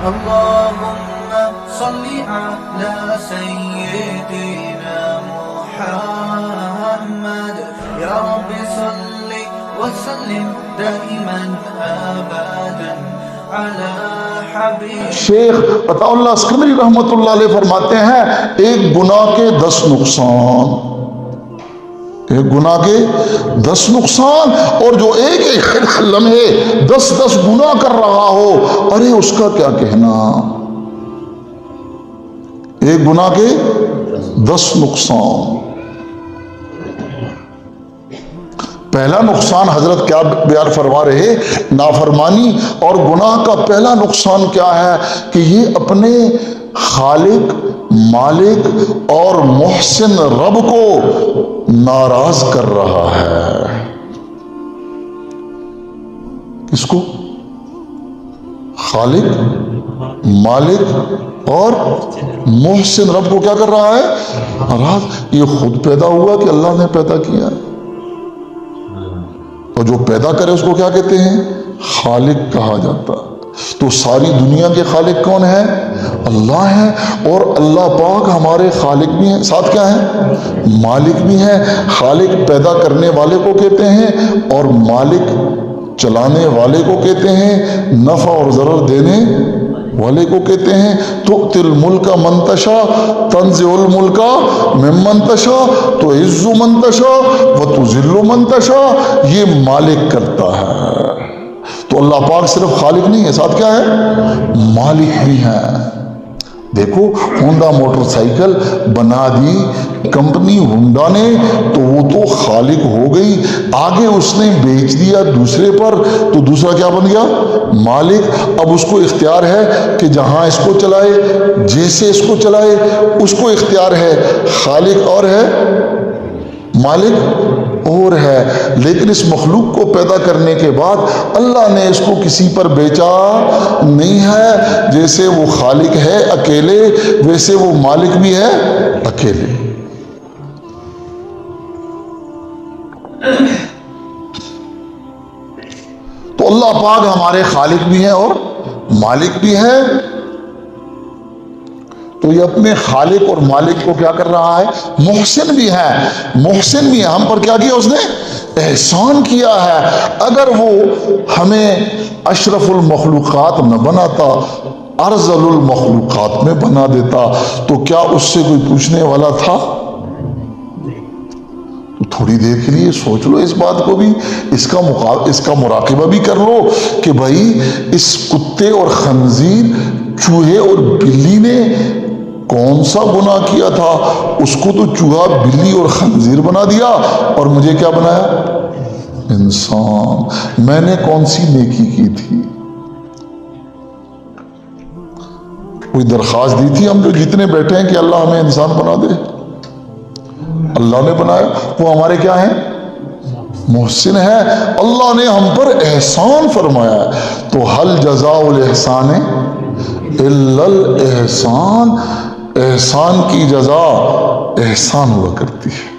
اللهم صل على سيدنا محمد يا رب صل وسلم دائما ابدا على حبيب. شیخ عطا اللہ اسکندری رحمۃ اللہ علیہ فرماتے ہیں ایک گناہ کے 10 نقصان، ایک گناہ کے 10 نقصان، اور جو ایک لمحے 10 گناہ کر رہا ہو، ارے اس کا کیا کہنا. ایک گناہ کے 10 نقصان. پہلا نقصان حضرت کیا بیان فرما رہے، نافرمانی اور گناہ کا پہلا نقصان کیا ہے کہ یہ اپنے خالق، مالک اور محسن رب کو ناراض کر رہا ہے. کس کو؟ خالق، مالک اور محسن رب کو کیا کر رہا ہے؟ ناراض. یہ خود پیدا ہوا کہ اللہ نے پیدا کیا؟ اور جو پیدا کرے اس کو کیا کہتے ہیں؟ خالق کہا جاتا. تو ساری دنیا کے خالق کون ہے؟ اللہ ہے. اور اللہ پاک ہمارے خالق بھی ہیں، ساتھ کیا ہے؟ مالک بھی ہیں. خالق پیدا کرنے والے کو کہتے ہیں اور مالک چلانے والے کو کہتے ہیں، نفع اور ضرر دینے والے کو کہتے ہیں. تؤتی الملک من تشاء تنزع الملک ممن تشاء تعز من تشاء وتذل من تشاء. یہ مالک کرتا ہے. تو اللہ پاک صرف خالق نہیں ہے، ساتھ کیا ہے؟ مالک بھی ہے. دیکھو ہونڈا موٹر سائیکل بنا دی کمپنی ہونڈا نے، تو وہ تو خالق ہو گئی. آگے اس نے بیچ دیا دوسرے پر، تو دوسرا کیا بن گیا؟ مالک. اب اس کو اختیار ہے کہ جہاں اس کو چلائے، جیسے اس کو چلائے، اس کو اختیار ہے. خالق اور ہے، مالک اور ہے. لیکن اس مخلوق کو پیدا کرنے کے بعد اللہ نے اس کو کسی پر بیچا نہیں ہے. جیسے وہ خالق ہے اکیلے، ویسے وہ مالک بھی ہے اکیلے. تو اللہ پاک ہمارے خالق بھی ہیں اور مالک بھی ہے. تو یہ اپنے خالق اور مالک کو کیا کر رہا ہے؟ محسن بھی ہے. محسن بھی ہے. ہم پر کیا کیا اس نے؟ احسان کیا ہے. اگر وہ ہمیں اشرف المخلوقات نہ بناتا، ارذل المخلوقات میں بنا دیتا، تو کیا اس سے کوئی پوچھنے والا تھا؟ تھوڑی دیر کے لیے سوچ لو اس بات کو بھی، اس کا مراقبہ بھی کر لو کہ بھائی اس کتے اور خنزیر، چوہے اور بلی نے کون سا گناہ کیا تھا؟ اس کو تو چوہا، بلی اور خنزیر بنا دیا، اور مجھے کیا بنایا؟ انسان. میں نے کون سی نیکی کی تھی؟ کوئی درخواست دی تھی؟ ہم جو جتنے بیٹھے ہیں کہ اللہ ہمیں انسان بنا دے، اللہ نے بنایا. وہ ہمارے کیا ہیں؟ محسن ہے. اللہ نے ہم پر احسان فرمایا ہے. تو حل جزاء الاحسان الا الاحسان. احسان کی جزا احسان ہوا کرتی ہے.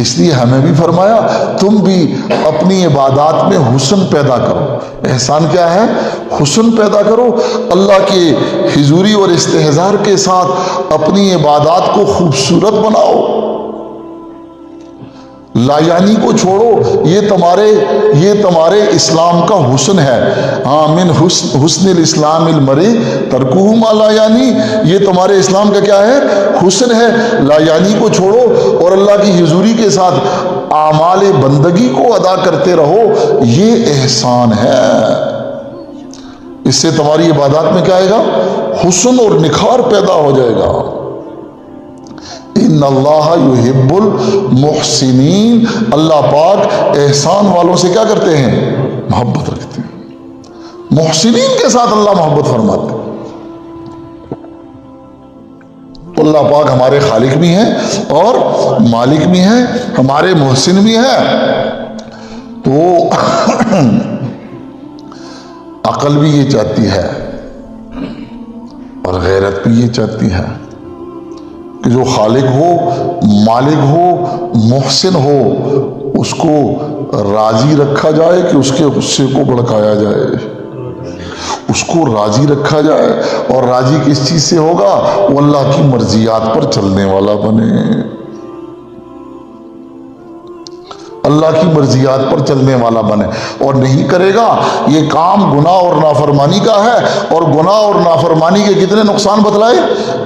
اس لیے ہمیں بھی فرمایا تم بھی اپنی عبادات میں حسن پیدا کرو. احسان کیا ہے؟ حسن پیدا کرو. اللہ کے حضوری اور استحضار کے ساتھ اپنی عبادات کو خوبصورت بناؤ. لا یعنی کو چھوڑو. یہ تمہارے اسلام کا حسن ہے. من حسن الاسلام المرء ترکہ ما لا یعنی. یہ تمہارے اسلام کا کیا ہے؟ حسن ہے. لا یعنی کو چھوڑو اور اللہ کی حضوری کے ساتھ اعمال بندگی کو ادا کرتے رہو. یہ احسان ہے. اس سے تمہاری عبادات میں کیا آئے گا؟ حسن اور نکھار پیدا ہو جائے گا. ان اللہ یحب المحسنین. اللہ پاک احسان والوں سے کیا کرتے ہیں؟ محبت رکھتے ہیں. محسنین کے ساتھ اللہ محبت فرماتے ہیں. تو اللہ پاک ہمارے خالق بھی ہیں اور مالک بھی ہیں، ہمارے محسن بھی ہیں. تو عقل بھی یہ چاہتی ہے اور غیرت بھی یہ چاہتی ہے کہ جو خالق ہو، مالک ہو، محسن ہو، اس کو راضی رکھا جائے کہ اس کے غصے کو بھڑکایا جائے، اس کو راضی رکھا جائے، اور راضی کس چیز سے ہوگا؟ وہ اللہ کی مرضیات پر چلنے والا بنے، اللہ کی مرضیات پر چلنے والا بنے، اور نہیں کرے گا یہ کام گناہ اور نافرمانی کا ہے۔ اور گناہ اور نافرمانی کے کتنے نقصان بتلائے؟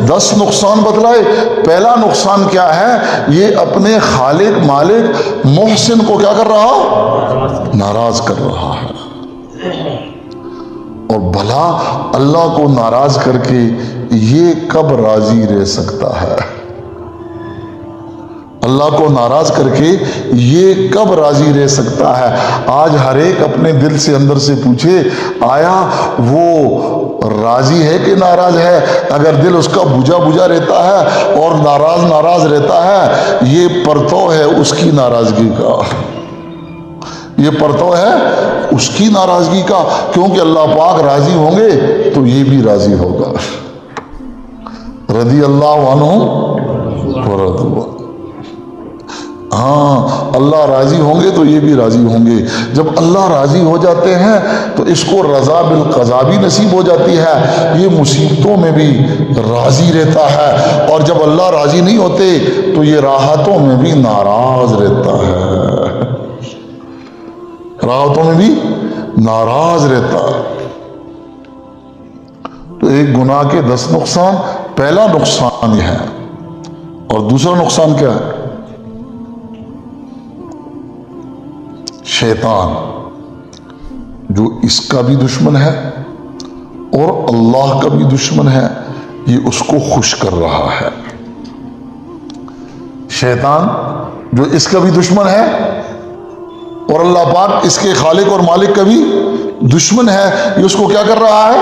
10 نقصان بتلائے۔ پہلا نقصان کیا ہے؟ یہ اپنے خالق مالک محسن کو کیا کر رہا؟ ناراض کر رہا ہے۔ اور بھلا اللہ کو ناراض کر کے یہ کب راضی رہ سکتا ہے؟ اللہ کو ناراض کر کے یہ کب راضی رہ سکتا ہے؟ آج ہر ایک اپنے دل سے اندر سے پوچھے، آیا وہ راضی ہے کہ ناراض ہے؟ اگر دل اس کا بجھا بجھا رہتا ہے اور ناراض رہتا ہے، یہ پرتو ہے اس کی ناراضگی کا، یہ پرتو ہے اس کی ناراضگی کا، کیونکہ اللہ پاک راضی ہوں گے تو یہ بھی راضی ہوگا۔ رضی اللہ عنہ ورضوا، ہاں اللہ راضی ہوں گے تو یہ بھی راضی ہوں گے۔ جب اللہ راضی ہو جاتے ہیں تو اس کو رضا بالقضا بھی نصیب ہو جاتی ہے، یہ مصیبتوں میں بھی راضی رہتا ہے، اور جب اللہ راضی نہیں ہوتے تو یہ راحتوں میں بھی ناراض رہتا ہے، راحتوں میں بھی ناراض رہتا ہے۔ تو ایک گناہ کے 10 نقصان، پہلا نقصان یہ ہے، اور دوسرا نقصان کیا ہے؟ شیطان جو اس کا بھی دشمن ہے اور اللہ کا بھی دشمن ہے، یہ اس کو خوش کر رہا ہے۔ شیطان جو اس کا بھی دشمن ہے اور اللہ پاک اس کے خالق اور مالک کا بھی دشمن ہے، یہ اس کو کیا کر رہا ہے؟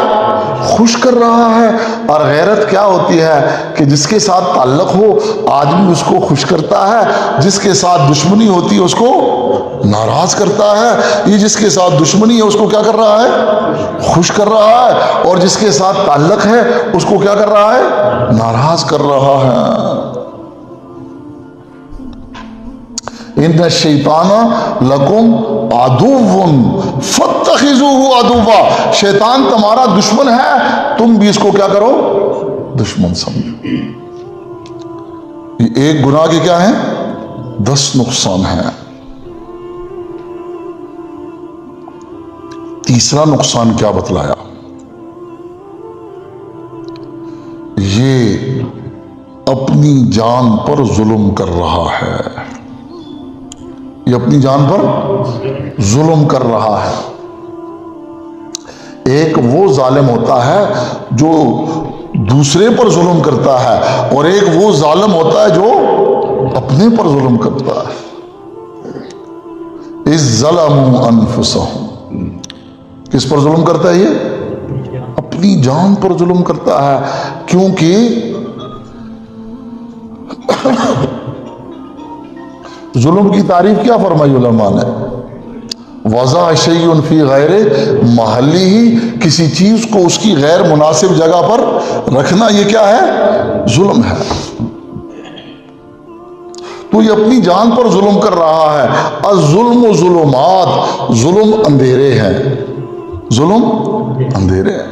خوش کر رہا ہے۔ اور غیرت کیا ہوتی ہے کہ جس کے ساتھ تعلق ہو آدمی اس کو خوش کرتا ہے، جس کے ساتھ دشمنی ہوتی ہے اس کو ناراض کرتا ہے۔ یہ جس کے ساتھ دشمنی ہے اس کو کیا کر رہا ہے؟ خوش کر رہا ہے، اور جس کے ساتھ تعلق ہے اس کو کیا کر رہا ہے؟ ناراض کر رہا ہے۔ ان الشیطان لکم عدو فاتخذوہ عدوا، شیطان تمہارا دشمن ہے، تم بھی اس کو کیا کرو؟ دشمن سمجھو۔ یہ ایک گناہ کے کیا ہیں؟ 10 نقصان ہیں۔ تیسرا نقصان کیا بتلایا؟ یہ اپنی جان پر ظلم کر رہا ہے، یہ اپنی جان پر ظلم کر رہا ہے۔ ایک وہ ظالم ہوتا ہے جو دوسرے پر ظلم کرتا ہے، اور ایک وہ ظالم ہوتا ہے جو اپنے پر ظلم کرتا ہے۔ اذ ظلموا انفسهم، کس پر ظلم کرتا ہے؟ یہ اپنی جان پر ظلم کرتا ہے، کیونکہ ظلم کی تعریف کیا فرمائی علماء نے؟ وضع شیء فی غیر محلی ہی، کسی چیز کو اس کی غیر مناسب جگہ پر رکھنا، یہ کیا ہے؟ ظلم ہے۔ تو یہ اپنی جان پر ظلم کر رہا ہے۔ الظلم ظلمات، ظلم اندھیرے ہیں، ظلم اندھیرے ہیں۔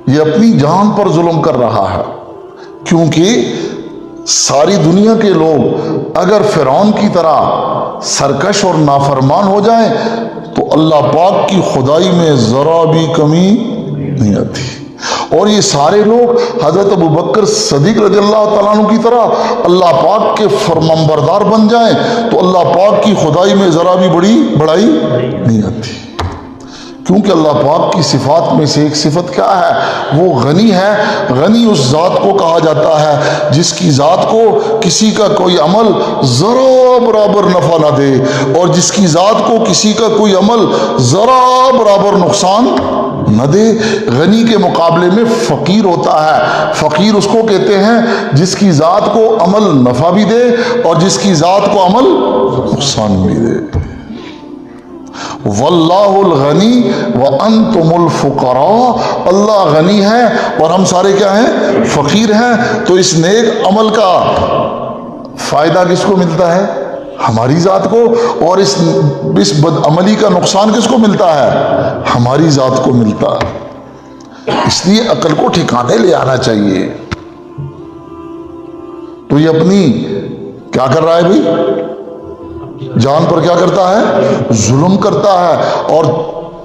یہ اپنی جان پر ظلم کر رہا ہے، کیونکہ ساری دنیا کے لوگ اگر فرعون کی طرح سرکش اور نافرمان ہو جائیں تو اللہ پاک کی خدائی میں ذرا بھی کمی نہیں آتی، اور یہ سارے لوگ حضرت ابوبکر صدیق رضی اللہ تعالیٰ عنہ کی طرح اللہ پاک کے فرمانبردار بن جائیں تو اللہ پاک کی خدائی میں ذرا بھی بڑائی نہیں آتی، کیونکہ اللہ پاک کی صفات میں سے ایک صفت کیا ہے؟ وہ غنی ہے۔ غنی اس ذات کو کہا جاتا ہے جس کی ذات کو کسی کا کوئی عمل ذرا برابر نفع نہ دے، اور جس کی ذات کو کسی کا کوئی عمل ذرا برابر نقصان نہ دے۔ غنی کے مقابلے میں فقیر ہوتا ہے، فقیر اس کو کہتے ہیں جس کی ذات کو عمل نفع بھی دے اور جس کی ذات کو عمل نقصان بھی دے۔ واللہ الغنی وانتم الفقراء، اللہ غنی ہے اور ہم سارے کیا ہیں؟ فقیر ہیں۔ تو اس نیک عمل کا فائدہ کس کو ملتا ہے؟ ہماری ذات کو، اور اس بدعملی کا نقصان کس کو ملتا ہے؟ ہماری ذات کو ملتا ہے۔ اس لیے عقل کو ٹھکانے لے آنا چاہیے۔ تو یہ اپنی کیا کر رہا ہے بھائی؟ جان پر کیا کرتا ہے؟ ظلم کرتا ہے۔ اور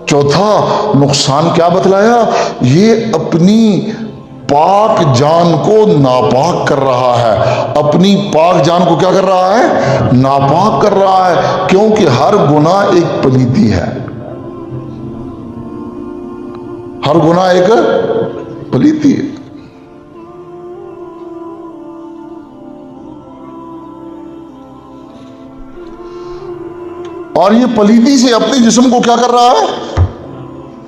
چوتھا نقصان کیا بتلایا؟ یہ اپنی پاک جان کو ناپاک کر رہا ہے۔ اپنی پاک جان کو کیا کر رہا ہے؟ ناپاک کر رہا ہے، کیونکہ ہر گناہ ایک پلیتی ہے۔ ہر گناہ ایک پلیتی ہے۔ اور یہ پلیتی سے اپنے جسم کو کیا کر رہا ہے؟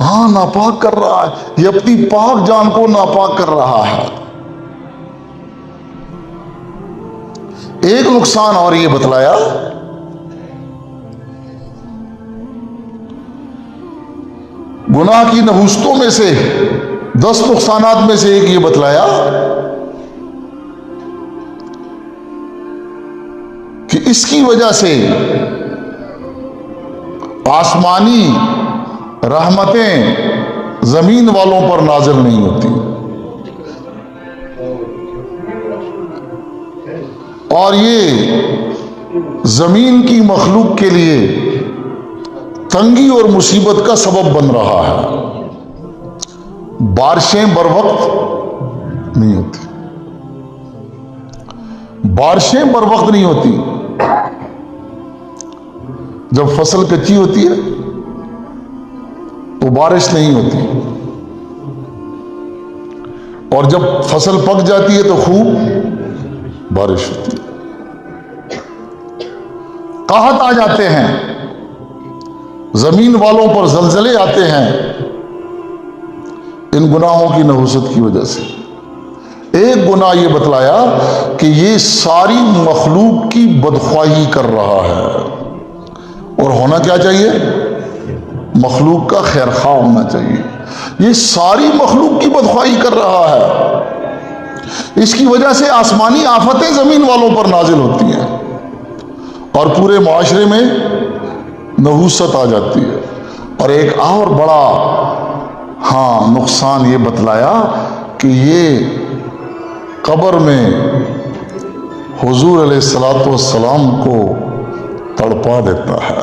ہاں، ناپاک کر رہا ہے۔ یہ اپنی پاک جان کو ناپاک کر رہا ہے۔ ایک نقصان اور یہ بتلایا، گناہ کی نحوستوں میں سے 10 نقصانات میں سے ایک یہ بتلایا کہ اس کی وجہ سے آسمانی رحمتیں زمین والوں پر نازل نہیں ہوتی، اور یہ زمین کی مخلوق کے لیے تنگی اور مصیبت کا سبب بن رہا ہے۔ بارشیں بر وقت نہیں ہوتی، بارشیں بر وقت نہیں ہوتی۔ جب فصل کچی ہوتی ہے تو بارش نہیں ہوتی، اور جب فصل پک جاتی ہے تو خوب بارش ہوتی ہے۔ قحط آ جاتے ہیں، زمین والوں پر زلزلے آتے ہیں، ان گناہوں کی نحوست کی وجہ سے۔ ایک گناہ یہ بتلایا کہ یہ ساری مخلوق کی بدخواہی کر رہا ہے، اور ہونا کیا چاہیے؟ مخلوق کا خیر خواہ ہونا چاہیے۔ یہ ساری مخلوق کی بدخواہی کر رہا ہے، اس کی وجہ سے آسمانی آفتیں زمین والوں پر نازل ہوتی ہیں، اور پورے معاشرے میں نحوست آ جاتی ہے۔ اور ایک اور بڑا نقصان یہ بتلایا کہ یہ قبر میں حضور علیہ الصلوۃ والسلام کو تڑپا دیتا ہے،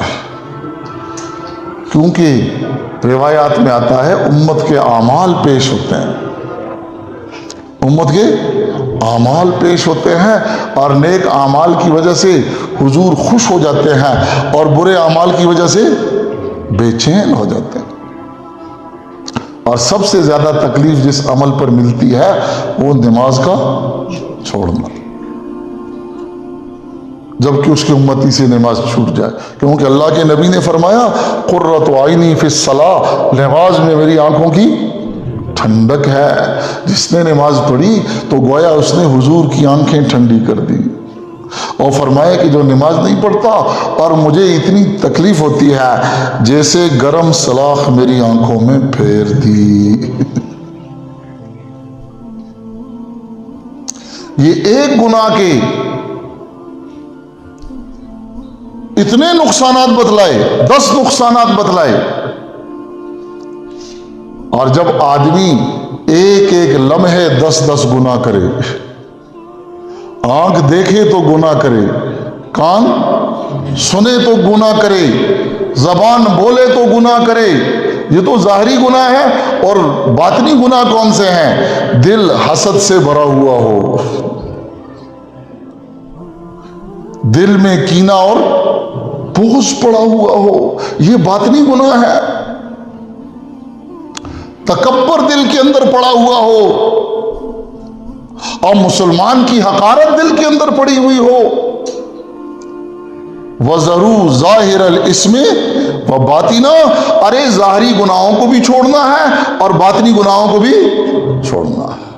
کیونکہ روایات میں آتا ہے امت کے اعمال پیش ہوتے ہیں، امت کے اعمال پیش ہوتے ہیں، اور نیک اعمال کی وجہ سے حضور خوش ہو جاتے ہیں، اور برے اعمال کی وجہ سے بے چین ہو جاتے ہیں۔ اور سب سے زیادہ تکلیف جس عمل پر ملتی ہے وہ نماز کا چھوڑنا، جبکہ اس کی امتی سے نماز چھوٹ جائے، کیونکہ اللہ کے نبی نے فرمایا قرۃ عینی فی الصلاۃ، نماز میں میری آنکھوں کی ٹھنڈک ہے۔ جس نے نماز پڑھی تو گویا اس نے حضور کی آنکھیں ٹھنڈی کر دی، اور فرمایا کہ جو نماز نہیں پڑھتا اور مجھے اتنی تکلیف ہوتی ہے جیسے گرم سلاخ میری آنکھوں میں پھیر دی۔ یہ ایک گناہ کے اتنے نقصانات بتلائے، 10 نقصانات بتلائے، اور جب آدمی ایک ایک لمحے 10 گناہ کرے، آنکھ دیکھے تو گناہ کرے، کان سنے تو گناہ کرے، زبان بولے تو گناہ کرے، یہ تو ظاہری گناہ ہے، اور باطنی گناہ کون سے ہیں؟ دل حسد سے بھرا ہوا ہو، دل میں کینہ اور بغض پڑا ہوا ہو، یہ باطنی گناہ ہے۔ تکبر دل کے اندر پڑا ہوا ہو، اور مسلمان کی حقارت دل کے اندر پڑی ہوئی ہو۔ وَذَرُوا ظَاهِرَ الْإِثْمِ وَبَاطِنَهُ، ارے ظاہری گناہوں کو بھی چھوڑنا ہے اور باطنی گناہوں کو بھی چھوڑنا ہے۔